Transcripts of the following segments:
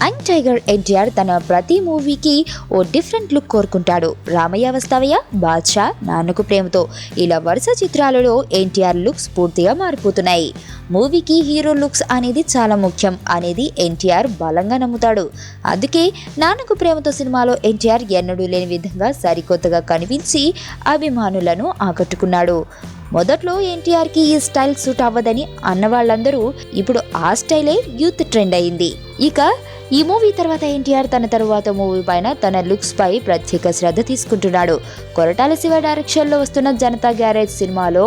Young tiger NTR తన ప్రతి మూవీకి ఓ డిఫరెంట్ లుక్ కోరుకుంటాడు. రామయ్య వస్తావయ్య, బాద్షా, నాన్నకు ప్రేమతో ఇలా వరుస చిత్రాలలో ఎన్టీఆర్ లుక్స్ పూర్తిగా మారిపోతున్నాయి. మూవీకి హీరో లుక్స్ అనేది చాలా ముఖ్యం అనేది ఎన్టీఆర్ బలంగా నమ్ముతాడు. అందుకే నాన్నకు ప్రేమతో సినిమాలో ఎన్టీఆర్ ఎన్నడూ లేని విధంగా సరికొత్తగా కనిపించి అభిమానులను ఆకట్టుకున్నాడు. మొదట్లో ఎన్టీఆర్కి ఈ స్టైల్ సూట్ అవ్వదని అన్న వాళ్ళందరూ ఇప్పుడు ఆ స్టైలే యూత్ ట్రెండ్ అయింది. ఇక ఈ మూవీ తర్వాత ఎన్టీఆర్ తన తరువాత మూవీ పైన తన లుక్స్ పై ప్రత్యేక శ్రద్ధ తీసుకుంటున్నాడు. కొరటాల శివ డైరెక్షన్లో వస్తున్న జనతా గ్యారేజ్ సినిమాలో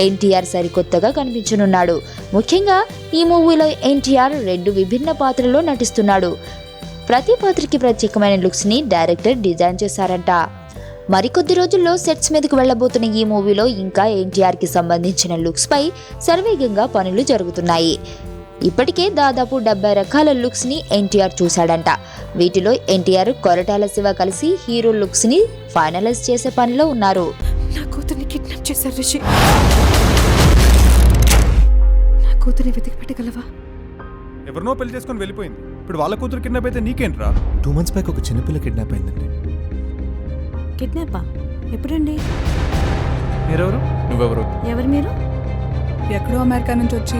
ఎన్టీఆర్ సరికొత్తగా కనిపించనున్నాడు. ముఖ్యంగా ఈ మూవీలో ఎన్టీఆర్ 2 విభిన్న పాత్రల్లో నటిస్తున్నాడు. ప్రతి పాత్రకి ప్రత్యేకమైన లుక్స్ ని డైరెక్టర్ డిజైన్ చేశారంట. మరికొద్ది రోజుల్లో సెట్స్ మీదకు వెళ్లబోతున్న ఈ మూవీలో ఇంకా ఎన్టీఆర్కి సంబంధించిన లుక్స్ పై శరవేగంగా పనులు జరుగుతున్నాయి. ఇప్పటికే దాదాపు 70 రకాల లుక్స్ ని ఎన్టీఆర్ చూశాడంట. వీటిలో ఎన్టీఆర్, కొరటాల శివ కలిసి హీరో లుక్స్ ని ఫైనలైజ్ చేసే పనిలో ఉన్నారు. నా కూతుర్ని కిడ్నాప్ చేశారు రిషి. నా కూతుర్ని వెతికి పెట్టగలవా? ఎవరినో పెళ్లి చేసుకొని వెళ్ళిపోయింది. ఇప్పుడు వాళ్ళ కూతురు కిడ్నాప్ అయితే నీకేంట్రా? 2 months బ్యాక్ ఒక చిన్నపిల్ల కిడ్నాప్ అయిందండి. కిడ్నాపా? ఎప్పుడండి? మీరెవరు? నువ్వెవరు? ఎవరు మీరు? ఎక్కడో అమెరికా నుంచి వచ్చి